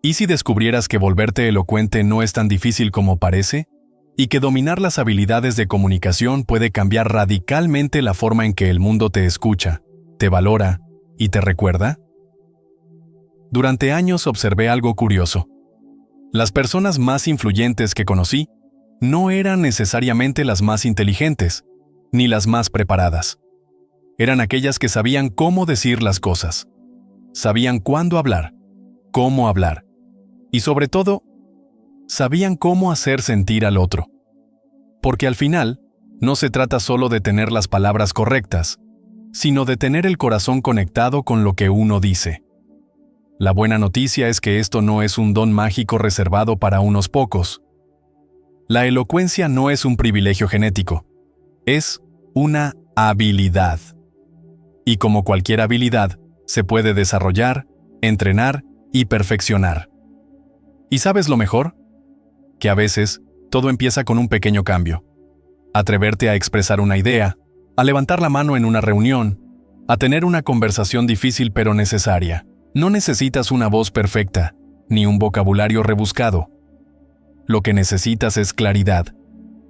¿Y si descubrieras que volverte elocuente no es tan difícil como parece? Y que dominar las habilidades de comunicación puede cambiar radicalmente la forma en que el mundo te escucha, te valora y te recuerda? Durante años observé algo curioso. Las personas más influyentes que conocí no eran necesariamente las más inteligentes, ni las más preparadas. Eran aquellas que sabían cómo decir las cosas. Sabían cuándo hablar, cómo hablar, y sobre todo, sabían cómo hacer sentir al otro. Porque al final, no se trata solo de tener las palabras correctas, sino de tener el corazón conectado con lo que uno dice. La buena noticia es que esto no es un don mágico reservado para unos pocos. La elocuencia no es un privilegio genético, es una habilidad. Y como cualquier habilidad, se puede desarrollar, entrenar y perfeccionar. ¿Y sabes lo mejor? Que a veces, todo empieza con un pequeño cambio. Atreverte a expresar una idea, a levantar la mano en una reunión, a tener una conversación difícil pero necesaria. No necesitas una voz perfecta, ni un vocabulario rebuscado. Lo que necesitas es claridad,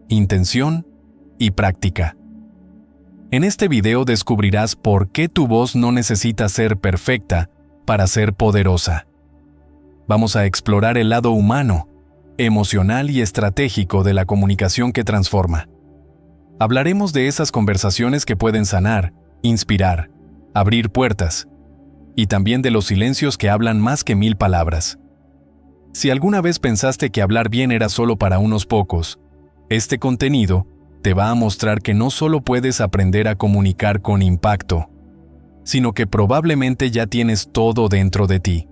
intención y práctica. En este video descubrirás por qué tu voz no necesita ser perfecta para ser poderosa. Vamos a explorar el lado humano, emocional y estratégico de la comunicación que transforma. Hablaremos de esas conversaciones que pueden sanar, inspirar, abrir puertas, y también de los silencios que hablan más que 1000 palabras. Si alguna vez pensaste que hablar bien era solo para unos pocos, este contenido te va a mostrar que no solo puedes aprender a comunicar con impacto, sino que probablemente ya tienes todo dentro de ti.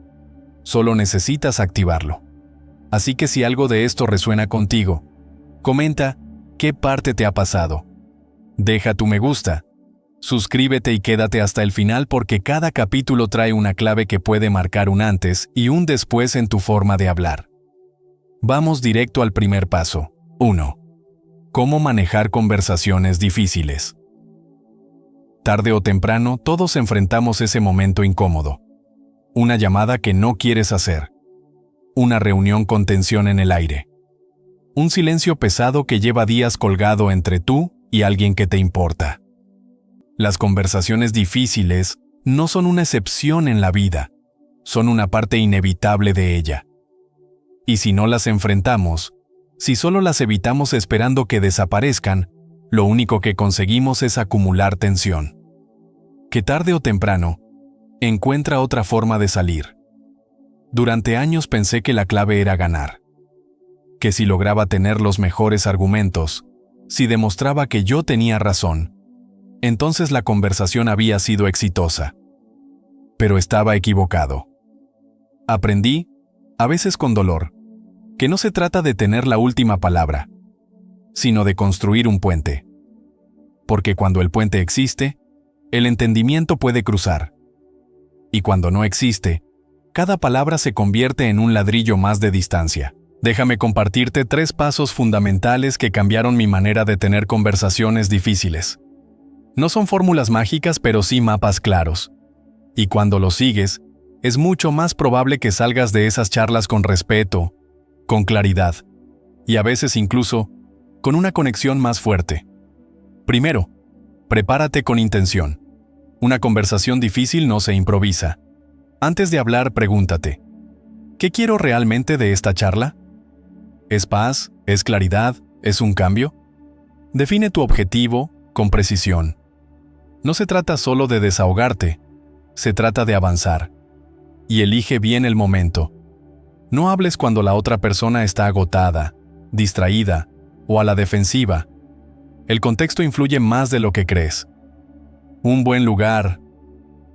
Solo necesitas activarlo. Así que si algo de esto resuena contigo, comenta qué parte te ha pasado. Deja tu me gusta. Suscríbete y quédate hasta el final porque cada capítulo trae una clave que puede marcar un antes y un después en tu forma de hablar. Vamos directo al primer paso. 1. ¿Cómo manejar conversaciones difíciles? Tarde o temprano, todos enfrentamos ese momento incómodo. Una llamada que no quieres hacer. Una reunión con tensión en el aire. Un silencio pesado que lleva días colgado entre tú y alguien que te importa. Las conversaciones difíciles no son una excepción en la vida, son una parte inevitable de ella. Y si no las enfrentamos, si solo las evitamos esperando que desaparezcan, lo único que conseguimos es acumular tensión. Que tarde o temprano, encuentra otra forma de salir. Durante años pensé que la clave era ganar. Que si lograba tener los mejores argumentos, si demostraba que yo tenía razón, entonces la conversación había sido exitosa. Pero estaba equivocado. Aprendí, a veces con dolor, que no se trata de tener la última palabra, sino de construir un puente. Porque cuando el puente existe, el entendimiento puede cruzar. Y cuando no existe, cada palabra se convierte en un ladrillo más de distancia. Déjame compartirte 3 pasos fundamentales que cambiaron mi manera de tener conversaciones difíciles. No son fórmulas mágicas, pero sí mapas claros. Y cuando los sigues, es mucho más probable que salgas de esas charlas con respeto, con claridad, y a veces incluso con una conexión más fuerte. Primero, prepárate con intención. Una conversación difícil no se improvisa. Antes de hablar, pregúntate, ¿qué quiero realmente de esta charla? ¿Es paz? ¿Es claridad? ¿Es un cambio? Define tu objetivo con precisión. No se trata solo de desahogarte, se trata de avanzar. Y elige bien el momento. No hables cuando la otra persona está agotada, distraída o a la defensiva. El contexto influye más de lo que crees. Un buen lugar,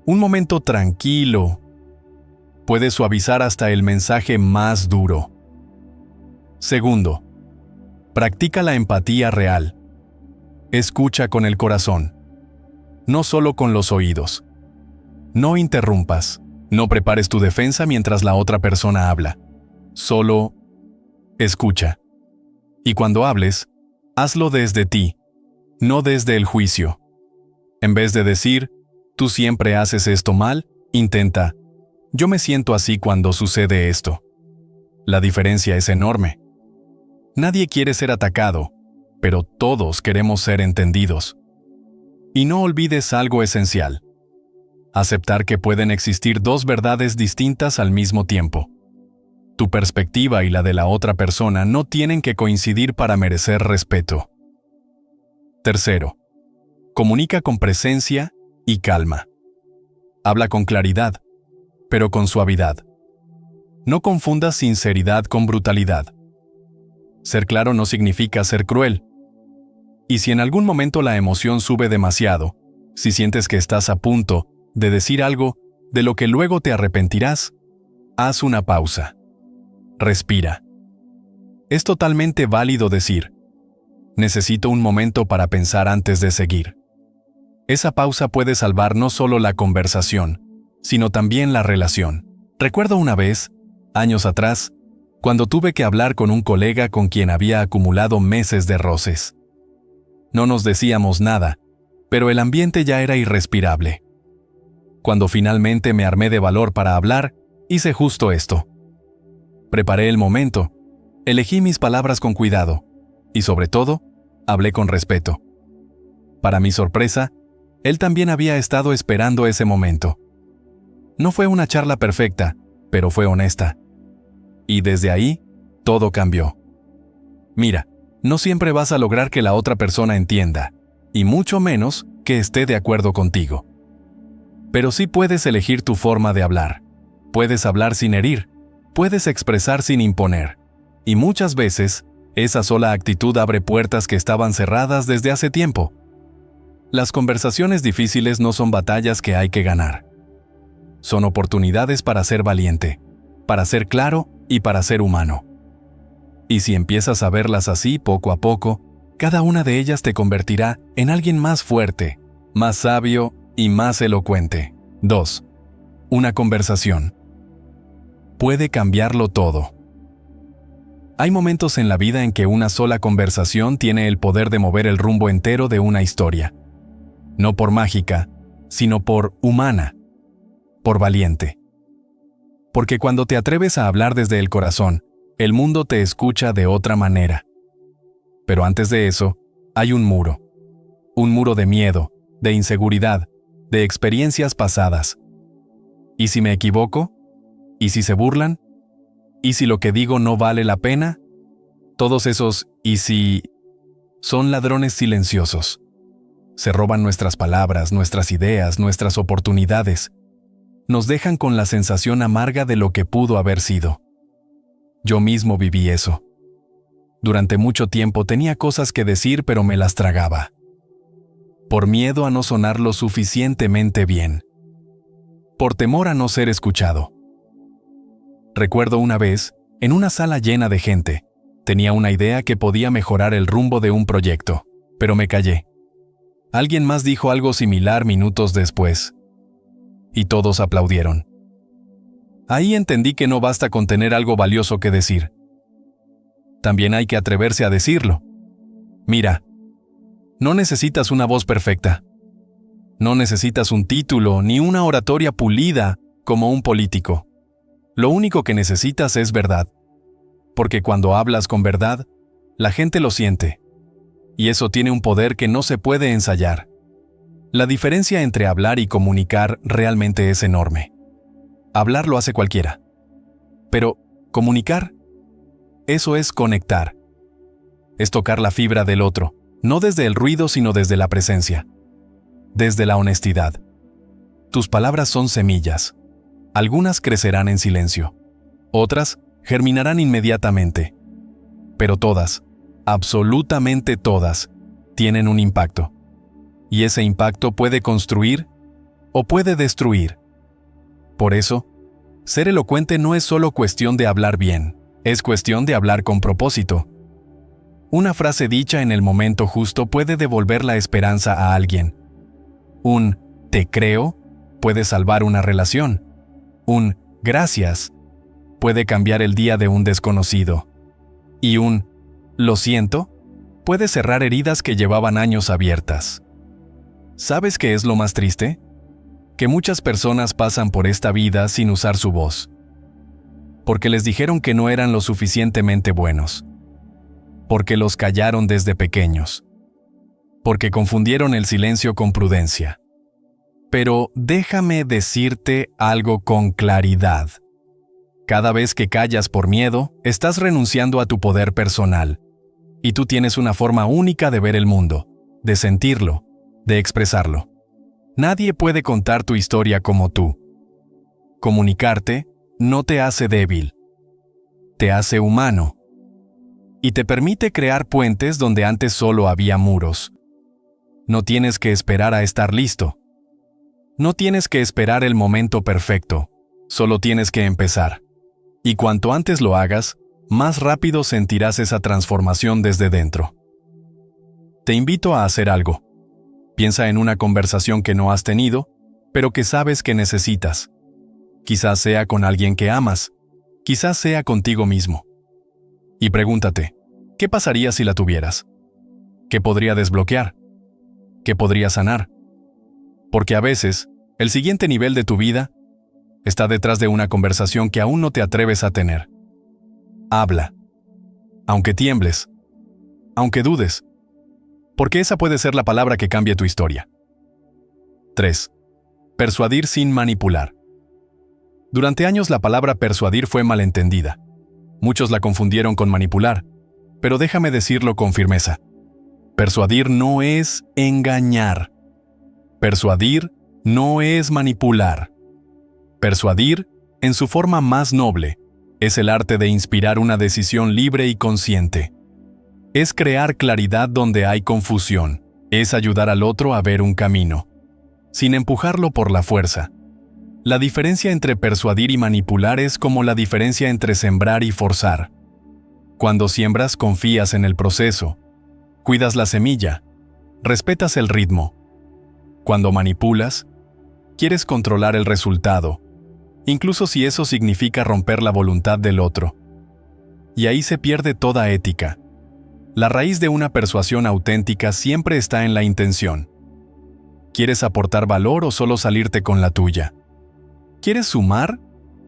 un momento tranquilo, puede suavizar hasta el mensaje más duro. Segundo, practica la empatía real. Escucha con el corazón, no solo con los oídos. No interrumpas, no prepares tu defensa mientras la otra persona habla. Solo escucha. Y cuando hables, hazlo desde ti, no desde el juicio. En vez de decir, tú siempre haces esto mal, intenta, yo me siento así cuando sucede esto. La diferencia es enorme. Nadie quiere ser atacado, pero todos queremos ser entendidos. Y no olvides algo esencial: aceptar que pueden existir dos verdades distintas al mismo tiempo. Tu perspectiva y la de la otra persona no tienen que coincidir para merecer respeto. Tercero, comunica con presencia y calma. Habla con claridad, pero con suavidad. No confundas sinceridad con brutalidad. Ser claro no significa ser cruel. Y si en algún momento la emoción sube demasiado, si sientes que estás a punto de decir algo de lo que luego te arrepentirás, haz una pausa. Respira. Es totalmente válido decir: necesito un momento para pensar antes de seguir. Esa pausa puede salvar no solo la conversación, sino también la relación. Recuerdo una vez, años atrás, cuando tuve que hablar con un colega con quien había acumulado meses de roces. No nos decíamos nada, pero el ambiente ya era irrespirable. Cuando finalmente me armé de valor para hablar, hice justo esto. Preparé el momento, elegí mis palabras con cuidado y, sobre todo, hablé con respeto. Para mi sorpresa, él también había estado esperando ese momento. No fue una charla perfecta, pero fue honesta. Y desde ahí, todo cambió. Mira, no siempre vas a lograr que la otra persona entienda, y mucho menos que esté de acuerdo contigo. Pero sí puedes elegir tu forma de hablar. Puedes hablar sin herir, puedes expresar sin imponer. Y muchas veces, esa sola actitud abre puertas que estaban cerradas desde hace tiempo. Las conversaciones difíciles no son batallas que hay que ganar. Son oportunidades para ser valiente, para ser claro y para ser humano. Y si empiezas a verlas así poco a poco, cada una de ellas te convertirá en alguien más fuerte, más sabio y más elocuente. 2. Una conversación puede cambiarlo todo. Hay momentos en la vida en que una sola conversación tiene el poder de mover el rumbo entero de una historia. No por mágica, sino por humana, por valiente. Porque cuando te atreves a hablar desde el corazón, el mundo te escucha de otra manera. Pero antes de eso, hay un muro de miedo, de inseguridad, de experiencias pasadas. ¿Y si me equivoco? ¿Y si se burlan? ¿Y si lo que digo no vale la pena? Todos esos ¿y si? Son ladrones silenciosos. Se roban nuestras palabras, nuestras ideas, nuestras oportunidades. Nos dejan con la sensación amarga de lo que pudo haber sido. Yo mismo viví eso. Durante mucho tiempo tenía cosas que decir, pero me las tragaba. Por miedo a no sonar lo suficientemente bien. Por temor a no ser escuchado. Recuerdo una vez, en una sala llena de gente, tenía una idea que podía mejorar el rumbo de un proyecto, pero me callé. Alguien más dijo algo similar minutos después. Y todos aplaudieron. Ahí entendí que no basta con tener algo valioso que decir. También hay que atreverse a decirlo. Mira, no necesitas una voz perfecta. No necesitas un título ni una oratoria pulida como un político. Lo único que necesitas es verdad. Porque cuando hablas con verdad, la gente lo siente. Y eso tiene un poder que no se puede ensayar. La diferencia entre hablar y comunicar realmente es enorme. Hablar lo hace cualquiera. Pero comunicar, eso es conectar. Es tocar la fibra del otro, no desde el ruido sino desde la presencia. Desde la honestidad. Tus palabras son semillas. Algunas crecerán en silencio. Otras germinarán inmediatamente. Pero todas, absolutamente todas, tienen un impacto. Y ese impacto puede construir o puede destruir. Por eso, ser elocuente no es solo cuestión de hablar bien, es cuestión de hablar con propósito. Una frase dicha en el momento justo puede devolver la esperanza a alguien. Un «te creo» puede salvar una relación. Un «gracias» puede cambiar el día de un desconocido. Y un «lo siento» puede cerrar heridas que llevaban años abiertas. ¿Sabes qué es lo más triste? Que muchas personas pasan por esta vida sin usar su voz. porque les dijeron que no eran lo suficientemente buenos, porque los callaron desde pequeños, porque confundieron el silencio con prudencia. Pero déjame decirte algo con claridad. Cada vez que callas por miedo, estás renunciando a tu poder personal. Y tú tienes una forma única de ver el mundo, de sentirlo, de expresarlo. Nadie puede contar tu historia como tú. Comunicarte no te hace débil, te hace humano. Y te permite crear puentes donde antes solo había muros. No tienes que esperar a estar listo. No tienes que esperar el momento perfecto, solo tienes que empezar. Y cuanto antes lo hagas, más rápido sentirás esa transformación desde dentro. Te invito a hacer algo. Piensa en una conversación que no has tenido, pero que sabes que necesitas. Quizás sea con alguien que amas, quizás sea contigo mismo. Y pregúntate, ¿qué pasaría si la tuvieras? ¿Qué podría desbloquear? ¿Qué podría sanar? Porque a veces, el siguiente nivel de tu vida está detrás de una conversación que aún no te atreves a tener. Habla. Aunque tiembles. Aunque dudes. Porque esa puede ser la palabra que cambie tu historia. 3. Persuadir sin manipular. Durante años la palabra persuadir fue malentendida. Muchos la confundieron con manipular, pero déjame decirlo con firmeza. Persuadir no es engañar. Persuadir no es manipular. Persuadir, en su forma más noble, es el arte de inspirar una decisión libre y consciente. Es crear claridad donde hay confusión. Es ayudar al otro a ver un camino, sin empujarlo por la fuerza. La diferencia entre persuadir y manipular es como la diferencia entre sembrar y forzar. Cuando siembras, confías en el proceso, cuidas la semilla, respetas el ritmo. Cuando manipulas, quieres controlar el resultado, incluso si eso significa romper la voluntad del otro. Y ahí se pierde toda ética. La raíz de una persuasión auténtica siempre está en la intención. ¿Quieres aportar valor o solo salirte con la tuya? ¿Quieres sumar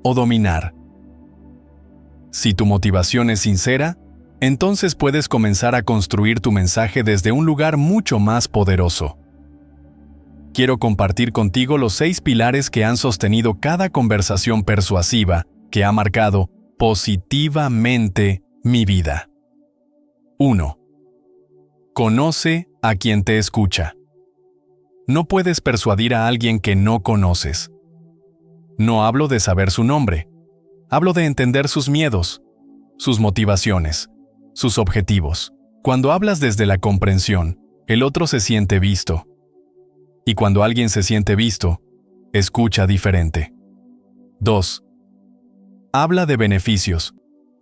o dominar? Si tu motivación es sincera, entonces puedes comenzar a construir tu mensaje desde un lugar mucho más poderoso. Quiero compartir contigo los 6 pilares que han sostenido cada conversación persuasiva que ha marcado positivamente mi vida. 1. Conoce a quien te escucha. No puedes persuadir a alguien que no conoces. No hablo de saber su nombre. Hablo de entender sus miedos, sus motivaciones, sus objetivos. Cuando hablas desde la comprensión, el otro se siente visto. Y cuando alguien se siente visto, escucha diferente. 2. Habla de beneficios,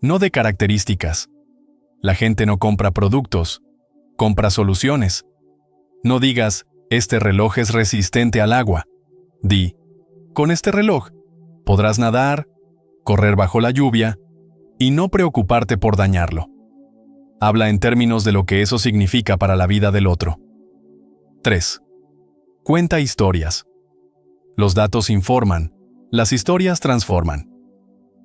no de características. La gente no compra productos, compra soluciones. No digas, este reloj es resistente al agua. Di, con este reloj, podrás nadar, correr bajo la lluvia y no preocuparte por dañarlo. Habla en términos de lo que eso significa para la vida del otro. 3. Cuenta historias. Los datos informan, las historias transforman.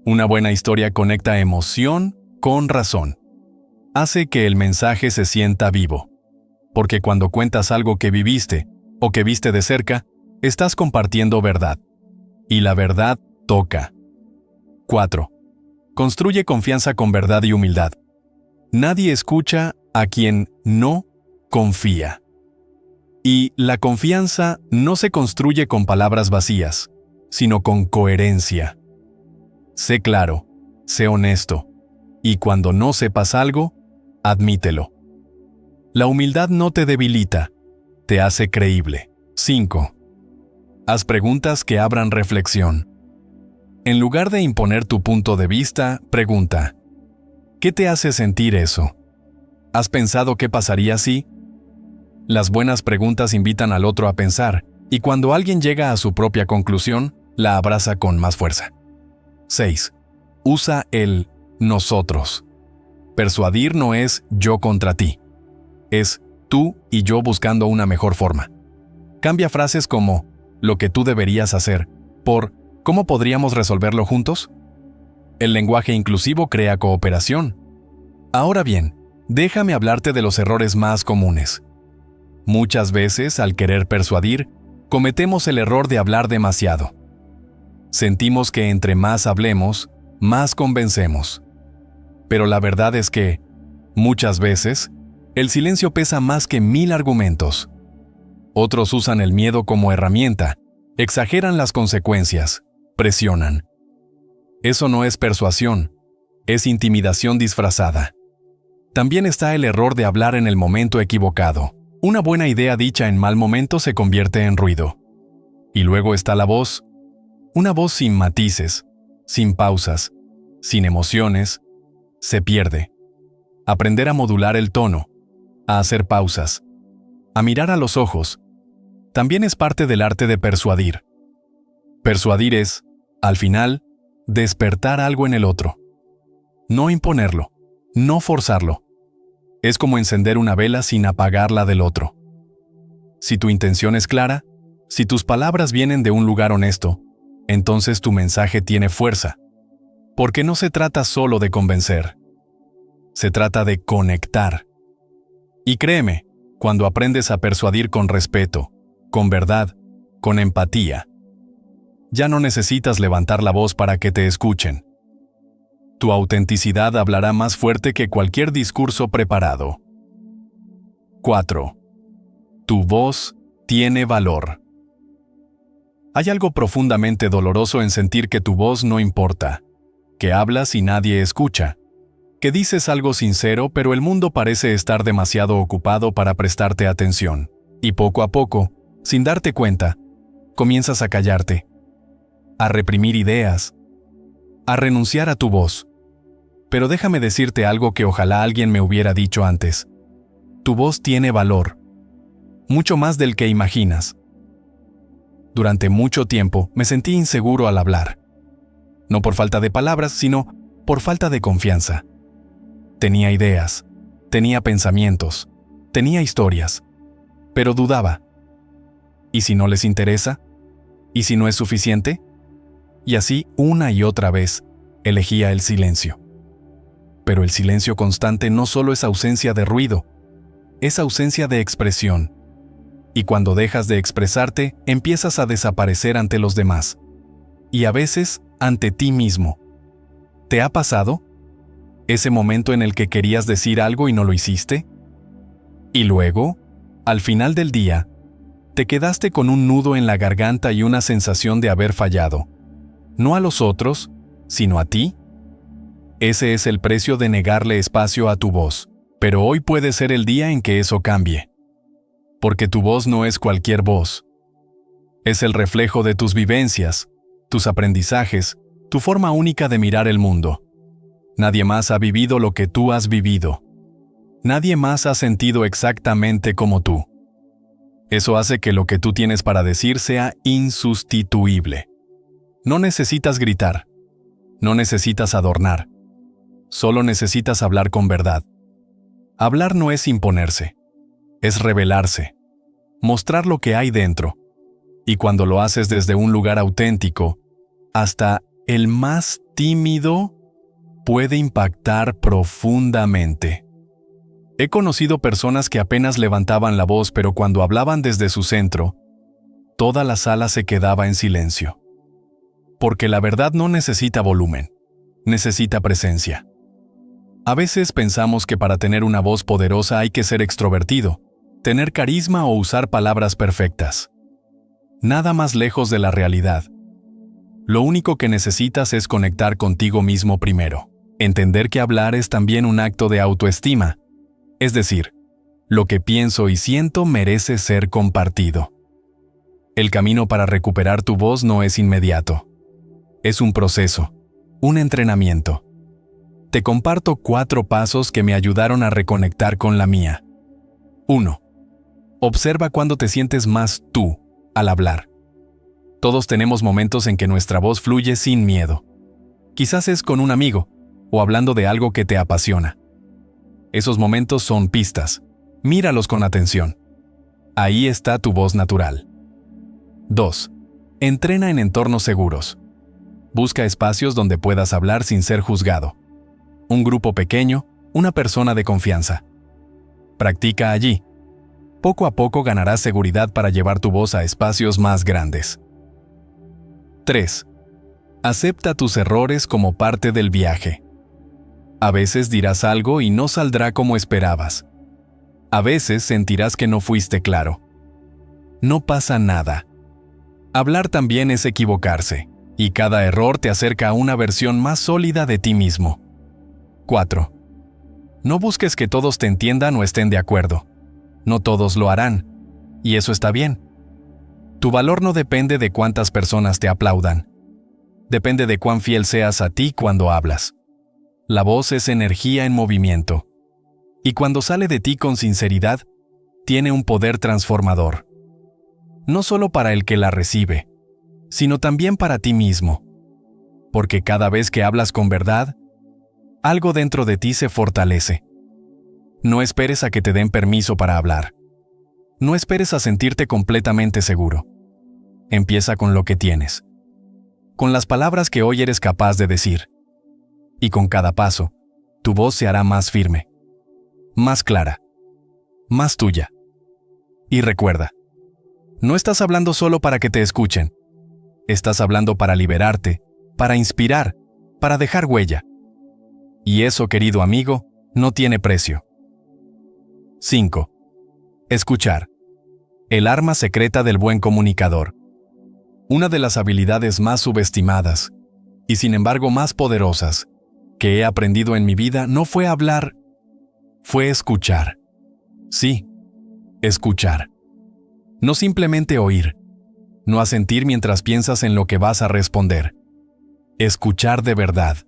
Una buena historia conecta emoción con razón. Hace que el mensaje se sienta vivo. Porque cuando cuentas algo que viviste o que viste de cerca, estás compartiendo verdad. Y la verdad toca. 4. Construye confianza con verdad y humildad. Nadie escucha a quien no confía. Y la confianza no se construye con palabras vacías, sino con coherencia. Sé claro, sé honesto, y cuando no sepas algo, admítelo. La humildad no te debilita, te hace creíble. 5. Haz preguntas que abran reflexión. En lugar de imponer tu punto de vista, pregunta: ¿qué te hace sentir eso? ¿Has pensado qué pasaría si? Las buenas preguntas invitan al otro a pensar, y cuando alguien llega a su propia conclusión, la abraza con más fuerza. 6. Usa el nosotros. Persuadir no es yo contra ti. Es tú y yo buscando una mejor forma. Cambia frases como lo que tú deberías hacer por ¿cómo podríamos resolverlo juntos? El lenguaje inclusivo crea cooperación. Ahora bien, déjame hablarte de los errores más comunes. Muchas veces, al querer persuadir, cometemos el error de hablar demasiado. Sentimos que entre más hablemos, más convencemos. Pero la verdad es que, muchas veces, el silencio pesa más que 1000 argumentos. Otros usan el miedo como herramienta, exageran las consecuencias, presionan. Eso no es persuasión, es intimidación disfrazada. También está el error de hablar en el momento equivocado. Una buena idea dicha en mal momento se convierte en ruido. Y luego está la voz. Una voz sin matices, sin pausas, sin emociones, se pierde. Aprender a modular el tono, a hacer pausas, a mirar a los ojos, también es parte del arte de persuadir. Persuadir es, al final, despertar algo en el otro. No imponerlo, no forzarlo. Es como encender una vela sin apagarla del otro. Si tu intención es clara, si tus palabras vienen de un lugar honesto, entonces tu mensaje tiene fuerza. Porque no se trata solo de convencer. Se trata de conectar. Y créeme, cuando aprendes a persuadir con respeto, con verdad, con empatía, ya no necesitas levantar la voz para que te escuchen. Tu autenticidad hablará más fuerte que cualquier discurso preparado. 4. Tu voz tiene valor. Hay algo profundamente doloroso en sentir que tu voz no importa, que hablas y nadie escucha, que dices algo sincero pero el mundo parece estar demasiado ocupado para prestarte atención. Y poco a poco, sin darte cuenta, comienzas a callarte, a reprimir ideas, a renunciar a tu voz. Pero déjame decirte algo que ojalá alguien me hubiera dicho antes. Tu voz tiene valor, mucho más del que imaginas. Durante mucho tiempo me sentí inseguro al hablar. No por falta de palabras, sino por falta de confianza. Tenía ideas, tenía pensamientos, tenía historias, pero dudaba. ¿Y si no les interesa? ¿Y si no es suficiente? Y así, una y otra vez, elegía el silencio. Pero el silencio constante no solo es ausencia de ruido, es ausencia de expresión. Y cuando dejas de expresarte, empiezas a desaparecer ante los demás. Y a veces, ante ti mismo. ¿Te ha pasado? ¿Ese momento en el que querías decir algo y no lo hiciste? Y luego, al final del día, te quedaste con un nudo en la garganta y una sensación de haber fallado. No a los otros, sino a ti. Ese es el precio de negarle espacio a tu voz. Pero hoy puede ser el día en que eso cambie. Porque tu voz no es cualquier voz. Es el reflejo de tus vivencias, tus aprendizajes, tu forma única de mirar el mundo. Nadie más ha vivido lo que tú has vivido. Nadie más ha sentido exactamente como tú. Eso hace que lo que tú tienes para decir sea insustituible. No necesitas gritar. No necesitas adornar. Solo necesitas hablar con verdad. Hablar no es imponerse. Es revelarse, mostrar lo que hay dentro. Y cuando lo haces desde un lugar auténtico, hasta el más tímido puede impactar profundamente. He conocido personas que apenas levantaban la voz, pero cuando hablaban desde su centro, toda la sala se quedaba en silencio. Porque la verdad no necesita volumen, necesita presencia. A veces pensamos que para tener una voz poderosa hay que ser extrovertido, tener carisma o usar palabras perfectas. Nada más lejos de la realidad. Lo único que necesitas es conectar contigo mismo primero. Entender que hablar es también un acto de autoestima. Es decir, lo que pienso y siento merece ser compartido. El camino para recuperar tu voz no es inmediato. Es un proceso, un entrenamiento. Te comparto 4 pasos que me ayudaron a reconectar con la mía. 1. Observa cuándo te sientes más tú al hablar. Todos tenemos momentos en que nuestra voz fluye sin miedo. Quizás es con un amigo o hablando de algo que te apasiona. Esos momentos son pistas. Míralos con atención. Ahí está tu voz natural. 2. Entrena en entornos seguros. Busca espacios donde puedas hablar sin ser juzgado. Un grupo pequeño, una persona de confianza. Practica allí. Poco a poco ganarás seguridad para llevar tu voz a espacios más grandes. 3. Acepta tus errores como parte del viaje. A veces dirás algo y no saldrá como esperabas. A veces sentirás que no fuiste claro. No pasa nada. Hablar también es equivocarse, y cada error te acerca a una versión más sólida de ti mismo. 4. No busques que todos te entiendan o estén de acuerdo. No todos lo harán, y eso está bien. Tu valor no depende de cuántas personas te aplaudan. Depende de cuán fiel seas a ti cuando hablas. La voz es energía en movimiento. Y cuando sale de ti con sinceridad, tiene un poder transformador. No solo para el que la recibe, sino también para ti mismo. Porque cada vez que hablas con verdad, algo dentro de ti se fortalece. No esperes a que te den permiso para hablar. No esperes a sentirte completamente seguro. Empieza con lo que tienes. Con las palabras que hoy eres capaz de decir. Y con cada paso, tu voz se hará más firme, más clara, más tuya. Y recuerda, no estás hablando solo para que te escuchen. Estás hablando para liberarte, para inspirar, para dejar huella. Y eso, querido amigo, no tiene precio. 5. Escuchar. El arma secreta del buen comunicador. Una de las habilidades más subestimadas, y sin embargo más poderosas, que he aprendido en mi vida no fue hablar, fue escuchar. Sí, escuchar. No simplemente oír, no asentir mientras piensas en lo que vas a responder. Escuchar de verdad.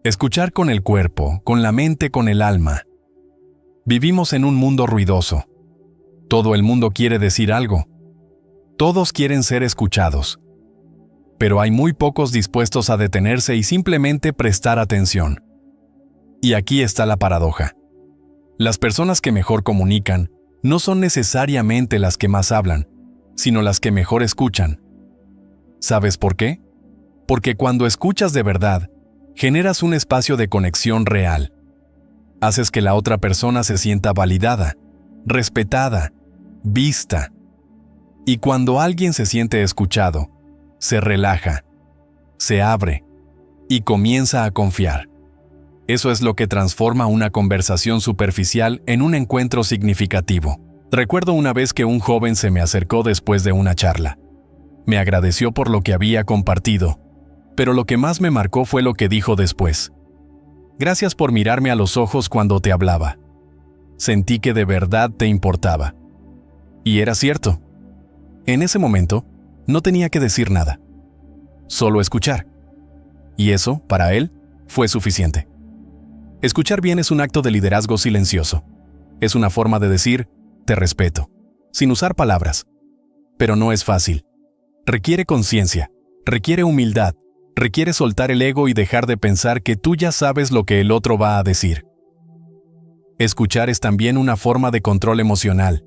Escuchar con el cuerpo, con la mente, con el alma. Vivimos en un mundo ruidoso. Todo el mundo quiere decir algo. Todos quieren ser escuchados. Pero hay muy pocos dispuestos a detenerse y simplemente prestar atención. Y aquí está la paradoja. Las personas que mejor comunican no son necesariamente las que más hablan, sino las que mejor escuchan. ¿Sabes por qué? Porque cuando escuchas de verdad, generas un espacio de conexión real. Haces que la otra persona se sienta validada, respetada, vista. Y cuando alguien se siente escuchado, se relaja, se abre y comienza a confiar. Eso es lo que transforma una conversación superficial en un encuentro significativo. Recuerdo una vez que un joven se me acercó después de una charla. Me agradeció por lo que había compartido, pero lo que más me marcó fue lo que dijo después. Gracias por mirarme a los ojos cuando te hablaba. Sentí que de verdad te importaba. Y era cierto. En ese momento, no tenía que decir nada. Solo escuchar. Y eso, para él, fue suficiente. Escuchar bien es un acto de liderazgo silencioso. Es una forma de decir, te respeto, sin usar palabras. Pero no es fácil. Requiere conciencia, requiere humildad, requiere soltar el ego y dejar de pensar que tú ya sabes lo que el otro va a decir. Escuchar es también una forma de control emocional.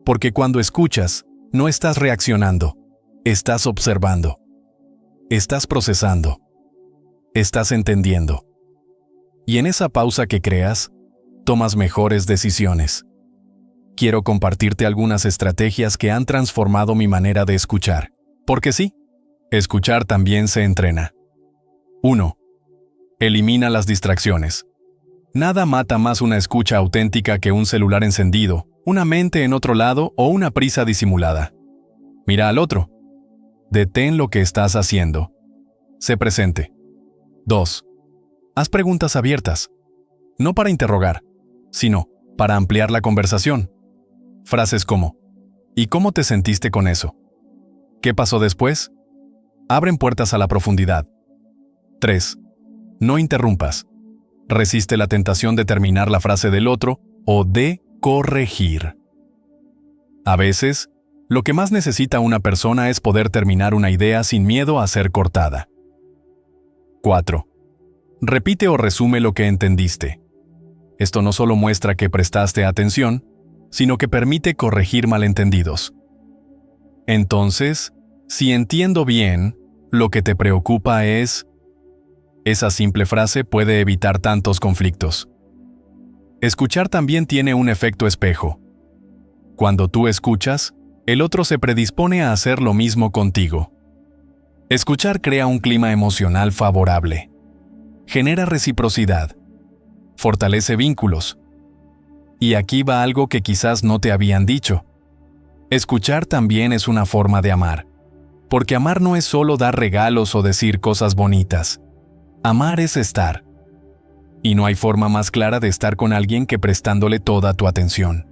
Porque cuando escuchas, no estás reaccionando, estás observando, estás procesando, estás entendiendo. Y en esa pausa que creas, tomas mejores decisiones. Quiero compartirte algunas estrategias que han transformado mi manera de escuchar. Porque sí, escuchar también se entrena. 1. Elimina las distracciones. Nada mata más una escucha auténtica que un celular encendido, una mente en otro lado o una prisa disimulada. Mira al otro. Detén lo que estás haciendo. Sé presente. 2. Haz preguntas abiertas. No para interrogar, sino para ampliar la conversación. Frases como, ¿y cómo te sentiste con eso? ¿Qué pasó después? Abren puertas a la profundidad. 3. No interrumpas. Resiste la tentación de terminar la frase del otro o de corregir. A veces, lo que más necesita una persona es poder terminar una idea sin miedo a ser cortada. 4. Repite o resume lo que entendiste. Esto no solo muestra que prestaste atención, sino que permite corregir malentendidos. Entonces, si entiendo bien, lo que te preocupa es... Esa simple frase puede evitar tantos conflictos. Escuchar también tiene un efecto espejo. Cuando tú escuchas, el otro se predispone a hacer lo mismo contigo. Escuchar crea un clima emocional favorable. Genera reciprocidad. Fortalece vínculos. Y aquí va algo que quizás no te habían dicho. Escuchar también es una forma de amar. Porque amar no es solo dar regalos o decir cosas bonitas. Amar es estar. Y no hay forma más clara de estar con alguien que prestándole toda tu atención.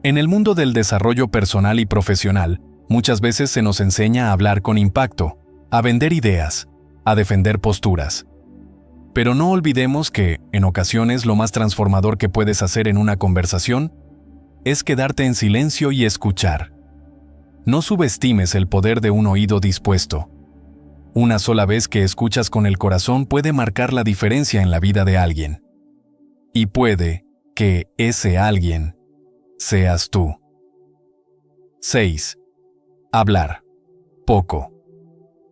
En el mundo del desarrollo personal y profesional, muchas veces se nos enseña a hablar con impacto, a vender ideas, a defender posturas. Pero no olvidemos que, en ocasiones, lo más transformador que puedes hacer en una conversación es quedarte en silencio y escuchar. No subestimes el poder de un oído dispuesto. Una sola vez que escuchas con el corazón puede marcar la diferencia en la vida de alguien. Y puede que ese alguien seas tú. 6. Hablar. Poco.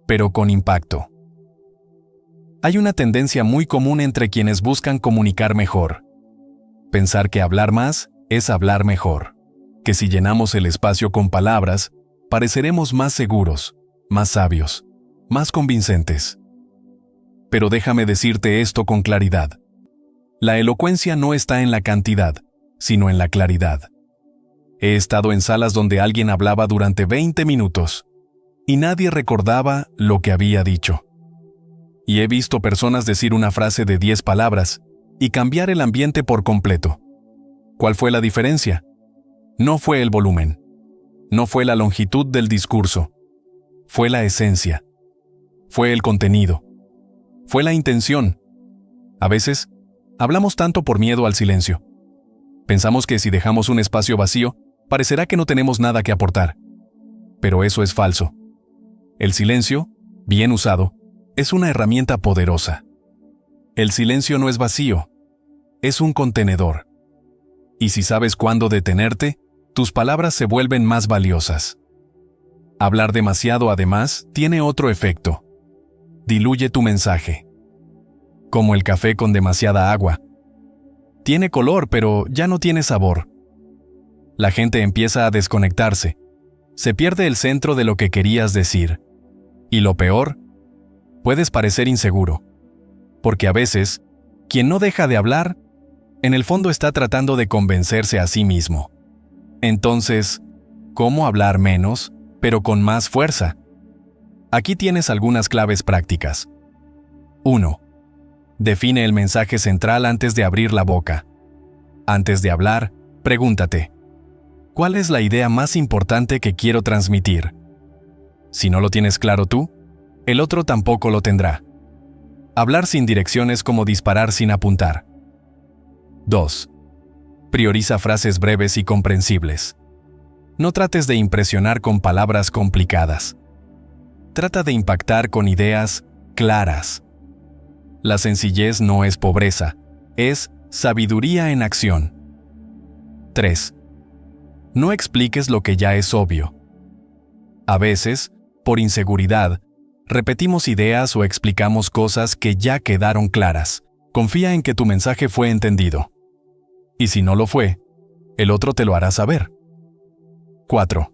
Pero con impacto. Hay una tendencia muy común entre quienes buscan comunicar mejor. Pensar que hablar más es hablar mejor. Que si llenamos el espacio con palabras, pareceremos más seguros, más sabios, más convincentes. Pero déjame decirte esto con claridad. La elocuencia no está en la cantidad, sino en la claridad. He estado en salas donde alguien hablaba durante 20 minutos y nadie recordaba lo que había dicho. Y he visto personas decir una frase de 10 palabras y cambiar el ambiente por completo. ¿Cuál fue la diferencia? No fue el volumen. No fue la longitud del discurso. Fue la esencia. Fue el contenido. Fue la intención. A veces, hablamos tanto por miedo al silencio. Pensamos que si dejamos un espacio vacío, parecerá que no tenemos nada que aportar. Pero eso es falso. El silencio, bien usado, es una herramienta poderosa. El silencio no es vacío, es un contenedor. Y si sabes cuándo detenerte, tus palabras se vuelven más valiosas. Hablar demasiado, además, tiene otro efecto. Diluye tu mensaje. Como el café con demasiada agua. Tiene color, pero ya no tiene sabor. La gente empieza a desconectarse. Se pierde el centro de lo que querías decir. Y lo peor, puedes parecer inseguro. Porque a veces, quien no deja de hablar, en el fondo está tratando de convencerse a sí mismo. Entonces, ¿cómo hablar menos, pero con más fuerza? Aquí tienes algunas claves prácticas. 1. Define el mensaje central antes de abrir la boca. Antes de hablar, pregúntate, ¿cuál es la idea más importante que quiero transmitir? Si no lo tienes claro tú, el otro tampoco lo tendrá. Hablar sin dirección es como disparar sin apuntar. 2. Prioriza frases breves y comprensibles. No trates de impresionar con palabras complicadas. Trata de impactar con ideas claras. La sencillez no es pobreza, es sabiduría en acción. 3. No expliques lo que ya es obvio. A veces, por inseguridad, repetimos ideas o explicamos cosas que ya quedaron claras. Confía en que tu mensaje fue entendido. Y si no lo fue, el otro te lo hará saber. 4.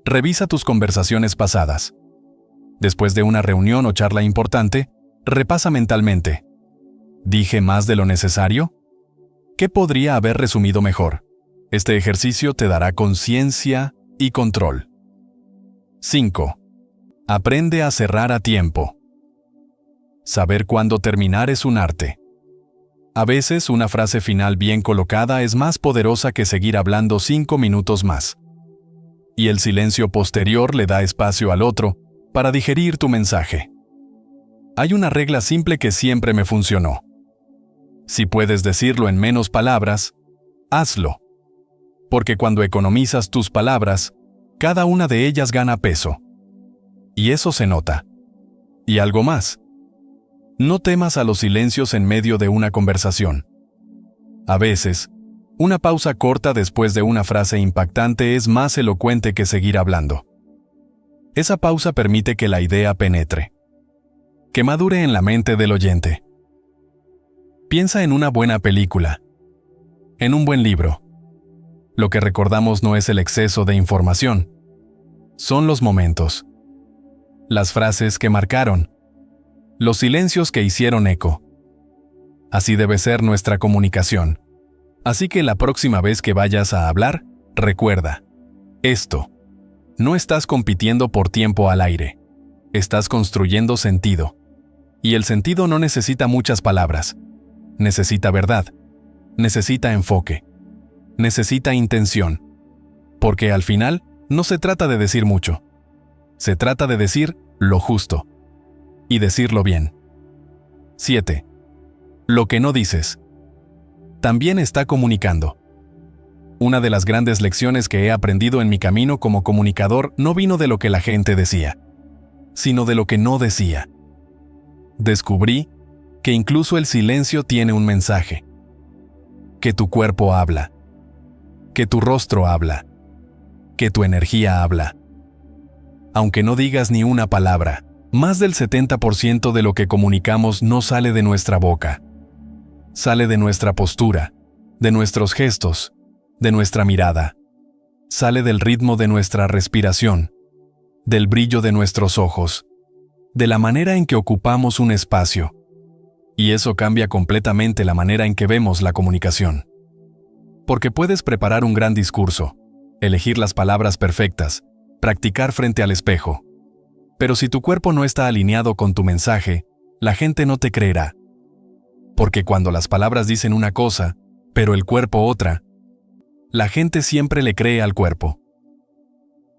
Revisa tus conversaciones pasadas. Después de una reunión o charla importante, repasa mentalmente. ¿Dije más de lo necesario? ¿Qué podría haber resumido mejor? Este ejercicio te dará conciencia y control. 5. Aprende a cerrar a tiempo. Saber cuándo terminar es un arte. A veces una frase final bien colocada es más poderosa que seguir hablando 5 minutos más. Y el silencio posterior le da espacio al otro para digerir tu mensaje. Hay una regla simple que siempre me funcionó. Si puedes decirlo en menos palabras, hazlo. Porque cuando economizas tus palabras, cada una de ellas gana peso. Y eso se nota. Y algo más. No temas a los silencios en medio de una conversación. A veces, una pausa corta después de una frase impactante es más elocuente que seguir hablando. Esa pausa permite que la idea penetre, que madure en la mente del oyente. Piensa en una buena película, en un buen libro. Lo que recordamos no es el exceso de información, son los momentos, las frases que marcaron, los silencios que hicieron eco. Así debe ser nuestra comunicación. Así que la próxima vez que vayas a hablar, recuerda esto. No estás compitiendo por tiempo al aire. Estás construyendo sentido. Y el sentido no necesita muchas palabras. Necesita verdad. Necesita enfoque. Necesita intención. Porque al final, no se trata de decir mucho. Se trata de decir lo justo. Y decirlo bien. 7. Lo que no dices también está comunicando. Una de las grandes lecciones que he aprendido en mi camino como comunicador no vino de lo que la gente decía, sino de lo que no decía. Descubrí que incluso el silencio tiene un mensaje. Que tu cuerpo habla. Que tu rostro habla. Que tu energía habla. Aunque no digas ni una palabra, más del 70% de lo que comunicamos no sale de nuestra boca. Sale de nuestra postura, de nuestros gestos, de nuestra mirada. Sale del ritmo de nuestra respiración, del brillo de nuestros ojos, de la manera en que ocupamos un espacio. Y eso cambia completamente la manera en que vemos la comunicación. Porque puedes preparar un gran discurso, elegir las palabras perfectas, practicar frente al espejo. Pero si tu cuerpo no está alineado con tu mensaje, la gente no te creerá. Porque cuando las palabras dicen una cosa, pero el cuerpo otra, la gente siempre le cree al cuerpo.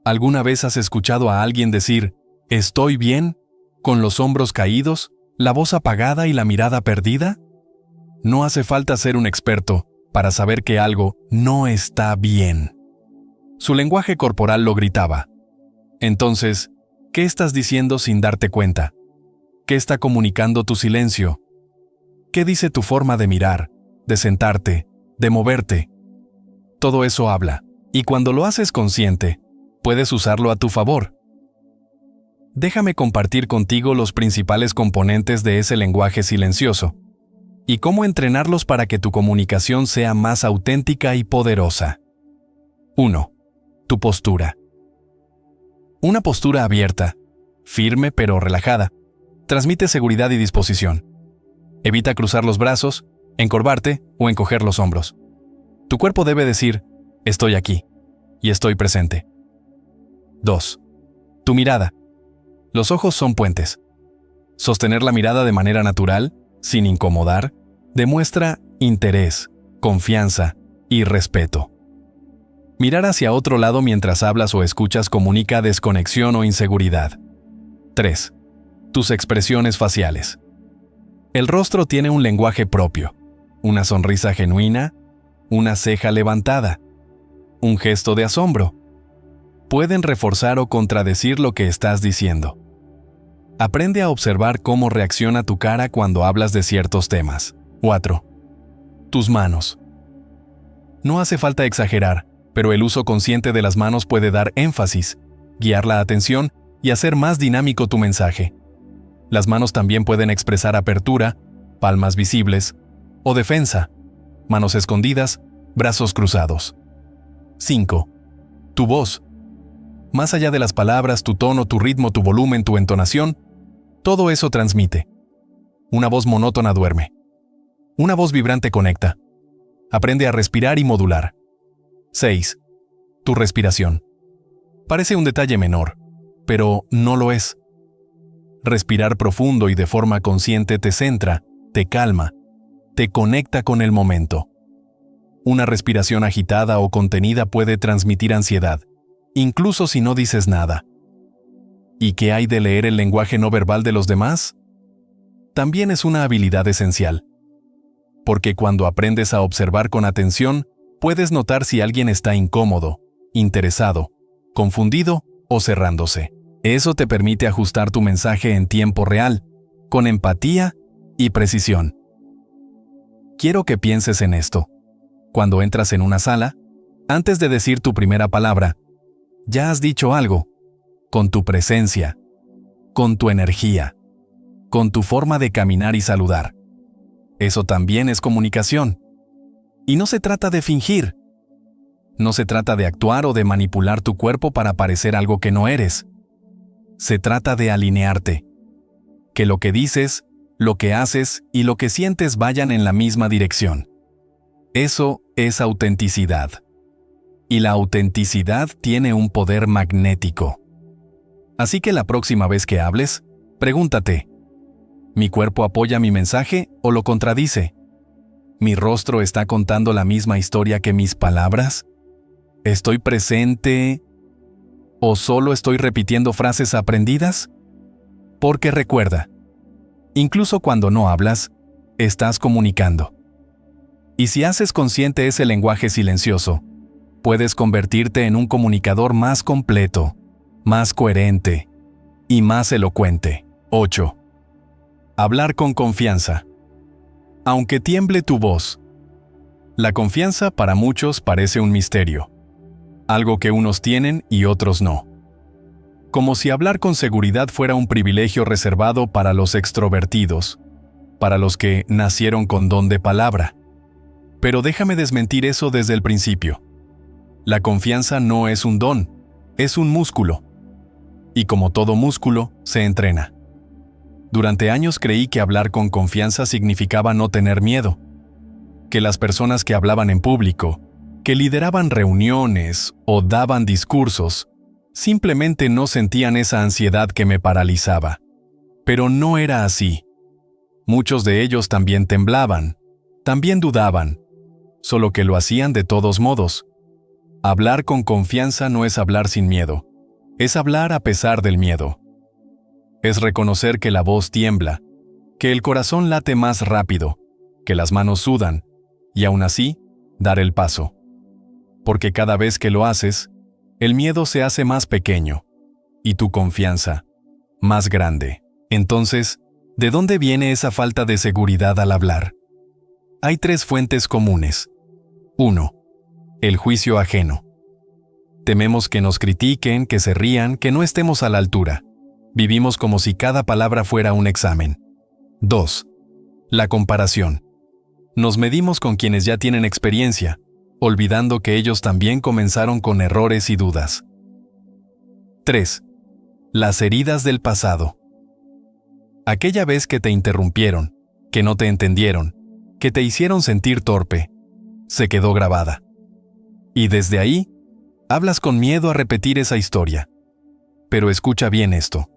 ¿Alguna vez has escuchado a alguien decir, «Estoy bien», con los hombros caídos, la voz apagada y la mirada perdida? No hace falta ser un experto para saber que algo no está bien. Su lenguaje corporal lo gritaba. Entonces, ¿qué estás diciendo sin darte cuenta? ¿Qué está comunicando tu silencio? ¿Qué dice tu forma de mirar, de sentarte, de moverte? Todo eso habla, y cuando lo haces consciente, puedes usarlo a tu favor. Déjame compartir contigo los principales componentes de ese lenguaje silencioso, y cómo entrenarlos para que tu comunicación sea más auténtica y poderosa. 1. Tu postura. Una postura abierta, firme pero relajada, transmite seguridad y disposición. Evita cruzar los brazos, encorvarte o encoger los hombros. Tu cuerpo debe decir, estoy aquí, y estoy presente. 2. Tu mirada. Los ojos son puentes. Sostener la mirada de manera natural, sin incomodar, demuestra interés, confianza y respeto. Mirar hacia otro lado mientras hablas o escuchas comunica desconexión o inseguridad. 3. Tus expresiones faciales. El rostro tiene un lenguaje propio, una sonrisa genuina, una ceja levantada, un gesto de asombro. Pueden reforzar o contradecir lo que estás diciendo. Aprende a observar cómo reacciona tu cara cuando hablas de ciertos temas. 4. Tus manos. No hace falta exagerar, pero el uso consciente de las manos puede dar énfasis, guiar la atención y hacer más dinámico tu mensaje. Las manos también pueden expresar apertura, palmas visibles, o defensa, manos escondidas, brazos cruzados. 5. Tu voz. Más allá de las palabras, tu tono, tu ritmo, tu volumen, tu entonación, todo eso transmite. Una voz monótona duerme. Una voz vibrante conecta. Aprende a respirar y modular. 6. Tu respiración. Parece un detalle menor, pero no lo es. Respirar profundo y de forma consciente te centra, te calma, te conecta con el momento. Una respiración agitada o contenida puede transmitir ansiedad, incluso si no dices nada. ¿Y qué hay de leer el lenguaje no verbal de los demás? También es una habilidad esencial. Porque cuando aprendes a observar con atención, puedes notar si alguien está incómodo, interesado, confundido o cerrándose. Eso te permite ajustar tu mensaje en tiempo real, con empatía y precisión. Quiero que pienses en esto. Cuando entras en una sala, antes de decir tu primera palabra, ya has dicho algo. con tu presencia, con tu energía, con tu forma de caminar y saludar. Eso también es comunicación. Y no se trata de fingir. No se trata de actuar o de manipular tu cuerpo para parecer algo que no eres. Se trata de alinearte. Que lo que dices, lo que haces y lo que sientes vayan en la misma dirección. Eso es autenticidad. Y la autenticidad tiene un poder magnético. Así que la próxima vez que hables, pregúntate, ¿mi cuerpo apoya mi mensaje o lo contradice? ¿Mi rostro está contando la misma historia que mis palabras? ¿Estoy presente o solo estoy repitiendo frases aprendidas? Porque recuerda, incluso cuando no hablas, estás comunicando. Y si haces consciente ese lenguaje silencioso, puedes convertirte en un comunicador más completo, más coherente y más elocuente. 8. Hablar con confianza. Aunque tiemble tu voz. La confianza para muchos parece un misterio, algo que unos tienen y otros no. Como si hablar con seguridad fuera un privilegio reservado para los extrovertidos, para los que nacieron con don de palabra. Pero déjame desmentir eso desde el principio. La confianza no es un don, es un músculo. Y como todo músculo, se entrena. Durante años creí que hablar con confianza significaba no tener miedo, que las personas que hablaban en público, que lideraban reuniones o daban discursos, simplemente no sentían esa ansiedad que me paralizaba. Pero no era así. Muchos de ellos también temblaban, también dudaban, solo que lo hacían de todos modos. Hablar con confianza no es hablar sin miedo, es hablar a pesar del miedo. Es reconocer que la voz tiembla, que el corazón late más rápido, que las manos sudan, y aún así, dar el paso. Porque cada vez que lo haces, el miedo se hace más pequeño, y tu confianza, más grande. Entonces, ¿de dónde viene esa falta de seguridad al hablar? Hay 3 fuentes comunes. 1. El juicio ajeno. Tememos que nos critiquen, que se rían, que no estemos a la altura. Vivimos como si cada palabra fuera un examen. 2. La comparación. Nos medimos con quienes ya tienen experiencia, olvidando que ellos también comenzaron con errores y dudas. 3. Las heridas del pasado. Aquella vez que te interrumpieron, que no te entendieron, que te hicieron sentir torpe, se quedó grabada. Y desde ahí, hablas con miedo a repetir esa historia. Pero escucha bien esto.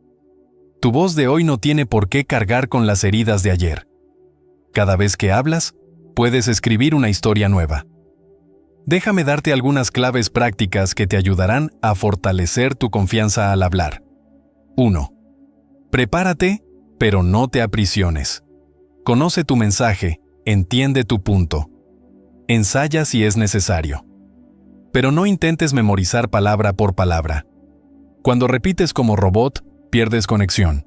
Tu voz de hoy no tiene por qué cargar con las heridas de ayer. Cada vez que hablas, puedes escribir una historia nueva. Déjame darte algunas claves prácticas que te ayudarán a fortalecer tu confianza al hablar. 1. Prepárate, pero no te aprisiones. Conoce tu mensaje, entiende tu punto. Ensaya si es necesario. Pero no intentes memorizar palabra por palabra. Cuando repites como robot, pierdes conexión.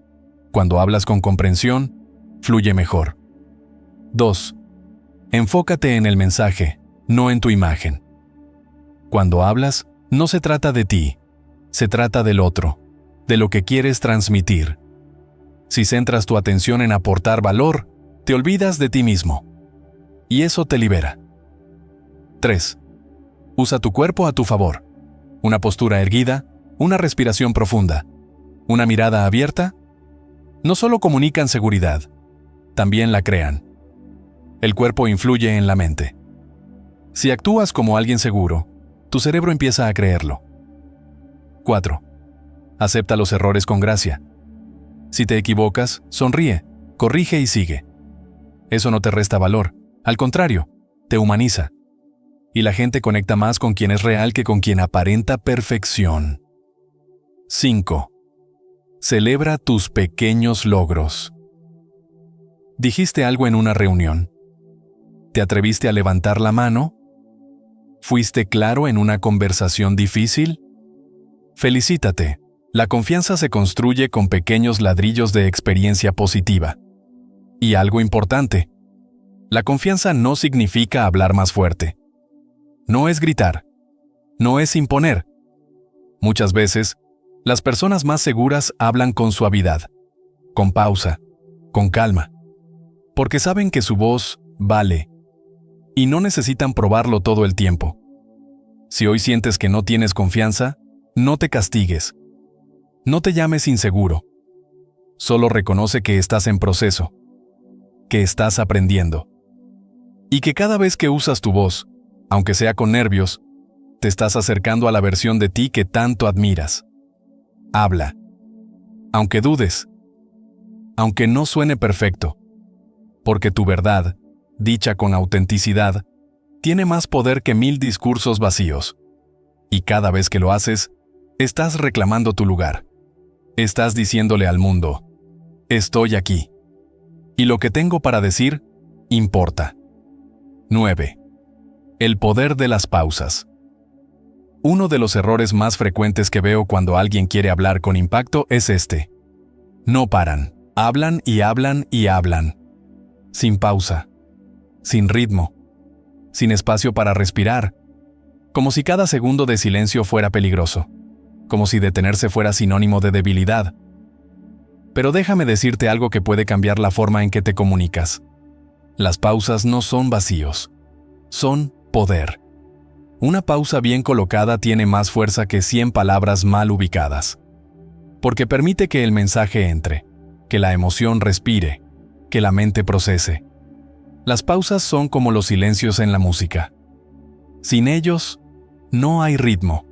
Cuando hablas con comprensión, fluye mejor. 2. Enfócate en el mensaje, no en tu imagen. Cuando hablas, no se trata de ti, se trata del otro, de lo que quieres transmitir. Si centras tu atención en aportar valor, te olvidas de ti mismo. Y eso te libera. 3. Usa tu cuerpo a tu favor. Una postura erguida, una respiración profunda, una mirada abierta, no solo comunican seguridad, también la crean. El cuerpo influye en la mente. Si actúas como alguien seguro, tu cerebro empieza a creerlo. 4. Acepta los errores con gracia. Si te equivocas, sonríe, corrige y sigue. Eso no te resta valor, al contrario, te humaniza. Y la gente conecta más con quien es real que con quien aparenta perfección. 5. Celebra tus pequeños logros. ¿Dijiste algo en una reunión? ¿Te atreviste a levantar la mano? ¿Fuiste claro en una conversación difícil? Felicítate. La confianza se construye con pequeños ladrillos de experiencia positiva. Y algo importante, la confianza no significa hablar más fuerte. No es gritar. No es imponer. Muchas veces, Las personas más seguras hablan con suavidad, con pausa, con calma, porque saben que su voz vale y no necesitan probarlo todo el tiempo. Si hoy sientes que no tienes confianza, no te castigues. No te llames inseguro. Solo reconoce que estás en proceso, que estás aprendiendo. Y que cada vez que usas tu voz, aunque sea con nervios, te estás acercando a la versión de ti que tanto admiras. Habla. Aunque dudes. Aunque no suene perfecto. Porque tu verdad, dicha con autenticidad, tiene más poder que 1000 discursos vacíos. Y cada vez que lo haces, estás reclamando tu lugar. Estás diciéndole al mundo, estoy aquí. Y lo que tengo para decir, importa. 9. El poder de las pausas. Uno de los errores más frecuentes que veo cuando alguien quiere hablar con impacto es este. No paran, hablan y hablan y hablan. Sin pausa, sin ritmo, sin espacio para respirar, como si cada segundo de silencio fuera peligroso, como si detenerse fuera sinónimo de debilidad. Pero déjame decirte algo que puede cambiar la forma en que te comunicas. Las pausas no son vacíos, son poder. Una pausa bien colocada tiene más fuerza que 100 palabras mal ubicadas, porque permite que el mensaje entre, que la emoción respire, que la mente procese. Las pausas son como los silencios en la música. Sin ellos, no hay ritmo,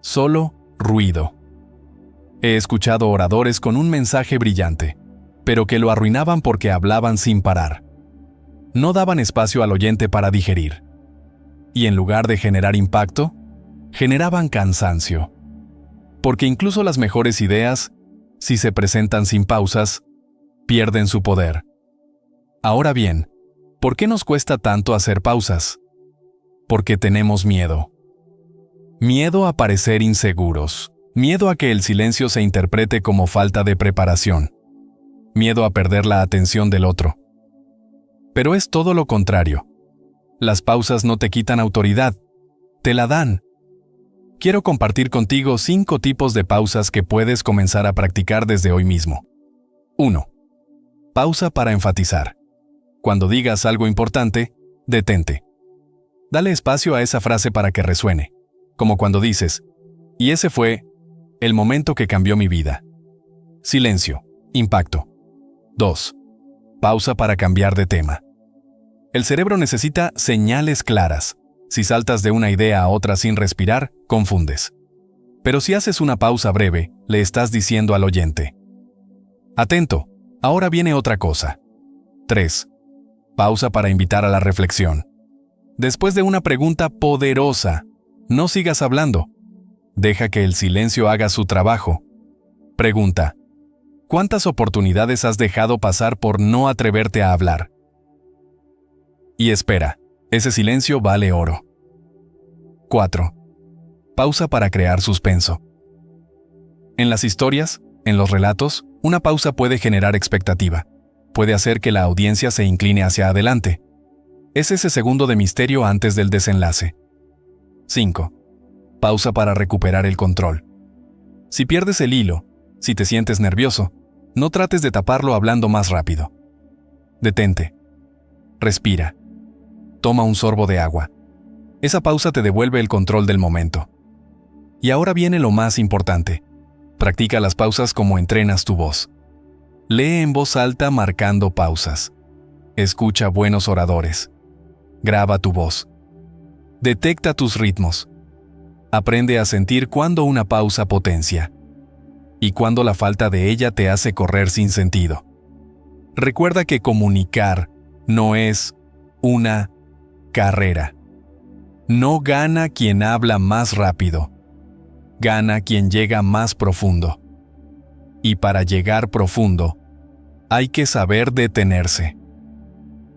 solo ruido. He escuchado oradores con un mensaje brillante, pero que lo arruinaban porque hablaban sin parar. No daban espacio al oyente para digerir. Y en lugar de generar impacto, generaban cansancio. Porque incluso las mejores ideas, si se presentan sin pausas, pierden su poder. Ahora bien, ¿por qué nos cuesta tanto hacer pausas? Porque tenemos miedo. Miedo a parecer inseguros. Miedo a que el silencio se interprete como falta de preparación. Miedo a perder la atención del otro. Pero es todo lo contrario. Las pausas no te quitan autoridad, te la dan. Quiero compartir contigo 5 tipos de pausas que puedes comenzar a practicar desde hoy mismo. 1. Pausa para enfatizar. Cuando digas algo importante, detente. Dale espacio a esa frase para que resuene, como cuando dices, y ese fue el momento que cambió mi vida. Silencio, impacto. 2. Pausa para cambiar de tema. El cerebro necesita señales claras. Si saltas de una idea a otra sin respirar, confundes. Pero si haces una pausa breve, le estás diciendo al oyente: atento, ahora viene otra cosa. 3. Pausa para invitar a la reflexión. Después de una pregunta poderosa, no sigas hablando. Deja que el silencio haga su trabajo. Pregunta: ¿cuántas oportunidades has dejado pasar por no atreverte a hablar? Y espera, ese silencio vale oro. 4. Pausa para crear suspenso. En las historias, en los relatos, una pausa puede generar expectativa. Puede hacer que la audiencia se incline hacia adelante. Es ese segundo de misterio antes del desenlace. 5. Pausa para recuperar el control. Si pierdes el hilo, si te sientes nervioso, no trates de taparlo hablando más rápido. Detente. Respira. Toma un sorbo de agua. Esa pausa te devuelve el control del momento. Y ahora viene lo más importante. Practica las pausas como entrenas tu voz. Lee en voz alta marcando pausas. Escucha buenos oradores. Graba tu voz. Detecta tus ritmos. Aprende a sentir cuando una pausa potencia y cuando la falta de ella te hace correr sin sentido. Recuerda que comunicar no es una carrera. No gana quien habla más rápido. Gana quien llega más profundo. Y para llegar profundo, hay que saber detenerse.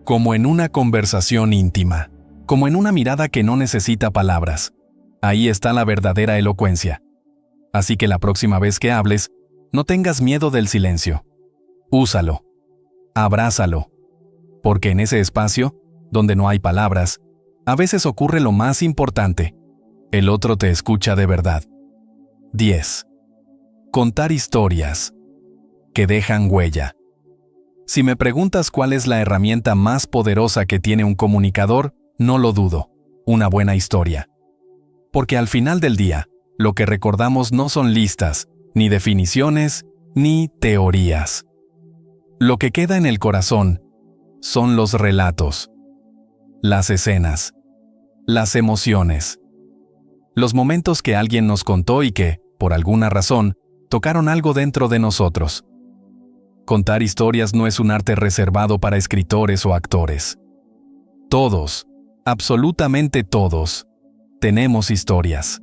Como en una conversación íntima, como en una mirada que no necesita palabras. Ahí está la verdadera elocuencia. Así que la próxima vez que hables, no tengas miedo del silencio. Úsalo. Abrázalo. Porque en ese espacio, donde no hay palabras, a veces ocurre lo más importante. El otro te escucha de verdad. 10. Contar historias que dejan huella. Si me preguntas cuál es la herramienta más poderosa que tiene un comunicador, no lo dudo, una buena historia. Porque al final del día, lo que recordamos no son listas, ni definiciones, ni teorías. Lo que queda en el corazón son los relatos, las escenas, las emociones, los momentos que alguien nos contó y que, por alguna razón, tocaron algo dentro de nosotros. Contar historias no es un arte reservado para escritores o actores. Todos, absolutamente todos, tenemos historias.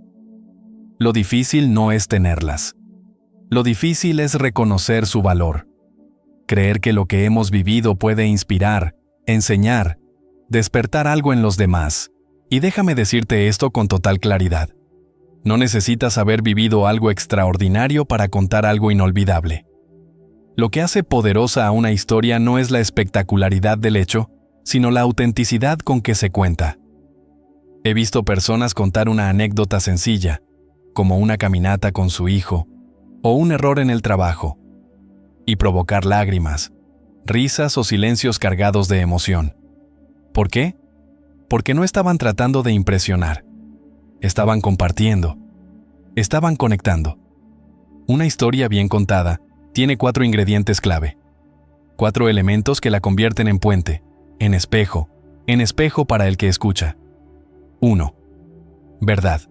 Lo difícil no es tenerlas. Lo difícil es reconocer su valor. Creer que lo que hemos vivido puede inspirar, enseñar, despertar algo en los demás. Y déjame decirte esto con total claridad. No necesitas haber vivido algo extraordinario para contar algo inolvidable. Lo que hace poderosa a una historia no es la espectacularidad del hecho, sino la autenticidad con que se cuenta. He visto personas contar una anécdota sencilla, como una caminata con su hijo, o un error en el trabajo, y provocar lágrimas, risas o silencios cargados de emoción. ¿Por qué? Porque no estaban tratando de impresionar. Estaban compartiendo. Estaban conectando. Una historia bien contada tiene 4 ingredientes clave. 4 elementos que la convierten en puente, en espejo para el que escucha. 1. Verdad.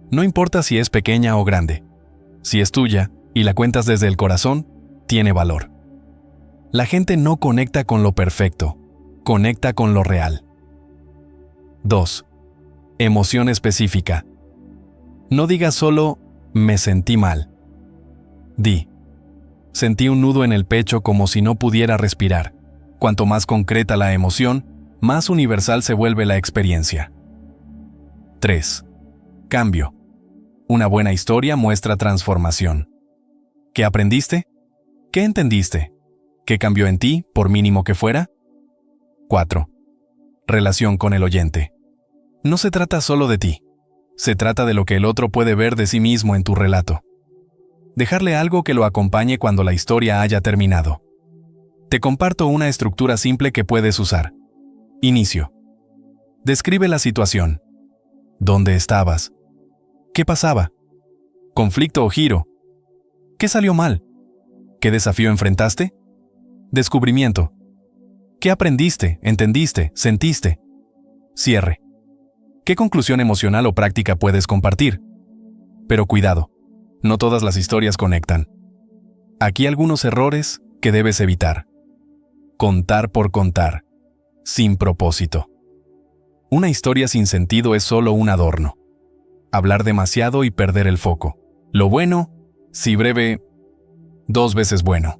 No importa si es pequeña o grande. Si es tuya y la cuentas desde el corazón, tiene valor. La gente no conecta con lo perfecto, conecta con lo real. 2. Emoción específica. No digas solo, me sentí mal. Di, sentí un nudo en el pecho como si no pudiera respirar. Cuanto más concreta la emoción, más universal se vuelve la experiencia. 3. Cambio. Una buena historia muestra transformación. ¿Qué aprendiste? ¿Qué entendiste? ¿Qué cambió en ti, por mínimo que fuera? 4. Relación con el oyente. No se trata solo de ti. Se trata de lo que el otro puede ver de sí mismo en tu relato. Dejarle algo que lo acompañe cuando la historia haya terminado. Te comparto una estructura simple que puedes usar. Inicio. Describe la situación. ¿Dónde estabas? ¿Qué pasaba? ¿Conflicto o giro? ¿Qué salió mal? ¿Qué desafío enfrentaste? Descubrimiento. ¿Qué aprendiste, entendiste, sentiste? Cierre. ¿Qué conclusión emocional o práctica puedes compartir? Pero cuidado, no todas las historias conectan. Aquí algunos errores que debes evitar. Contar por contar, sin propósito. Una historia sin sentido es solo un adorno. Hablar demasiado y perder el foco. Lo bueno, si breve, 2 veces bueno.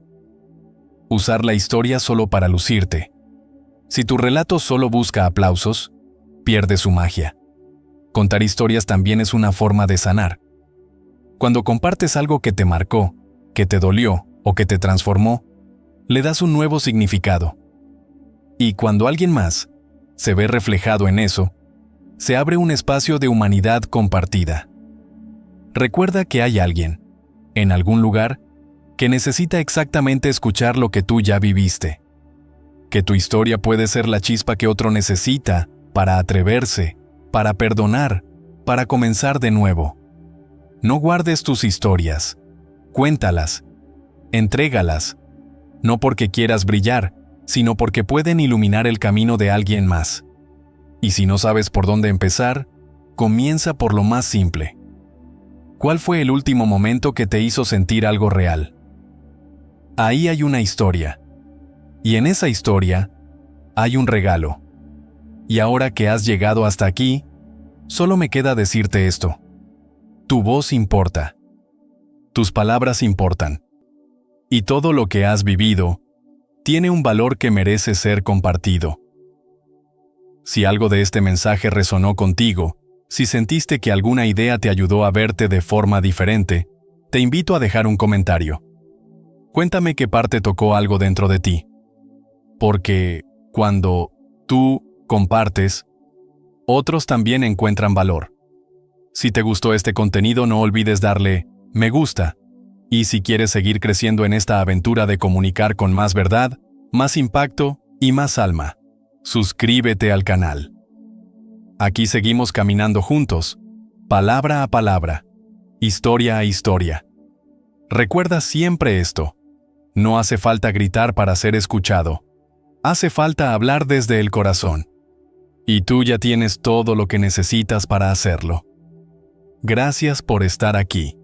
Usar la historia solo para lucirte. Si tu relato solo busca aplausos, pierde su magia. Contar historias también es una forma de sanar. Cuando compartes algo que te marcó, que te dolió o que te transformó, le das un nuevo significado. Y cuando alguien más se ve reflejado en eso, se abre un espacio de humanidad compartida. Recuerda que hay alguien, en algún lugar, que necesita exactamente escuchar lo que tú ya viviste. Que tu historia puede ser la chispa que otro necesita para atreverse, para perdonar, para comenzar de nuevo. No guardes tus historias. Cuéntalas. Entrégalas. No porque quieras brillar, sino porque pueden iluminar el camino de alguien más. Y si no sabes por dónde empezar, comienza por lo más simple. ¿Cuál fue el último momento que te hizo sentir algo real? Ahí hay una historia. Y en esa historia hay un regalo. Y ahora que has llegado hasta aquí, solo me queda decirte esto. Tu voz importa. Tus palabras importan. Y todo lo que has vivido tiene un valor que merece ser compartido. Si algo de este mensaje resonó contigo, si sentiste que alguna idea te ayudó a verte de forma diferente, te invito a dejar un comentario. Cuéntame qué parte tocó algo dentro de ti. Porque cuando tú compartes, otros también encuentran valor. Si te gustó este contenido, no olvides darle me gusta Y si quieres seguir creciendo en esta aventura de comunicar con más verdad, más impacto y más alma, suscríbete al canal. Aquí seguimos caminando juntos, palabra a palabra, historia a historia. Recuerda siempre esto: no hace falta gritar para ser escuchado. Hace falta hablar desde el corazón. Y tú ya tienes todo lo que necesitas para hacerlo. Gracias por estar aquí.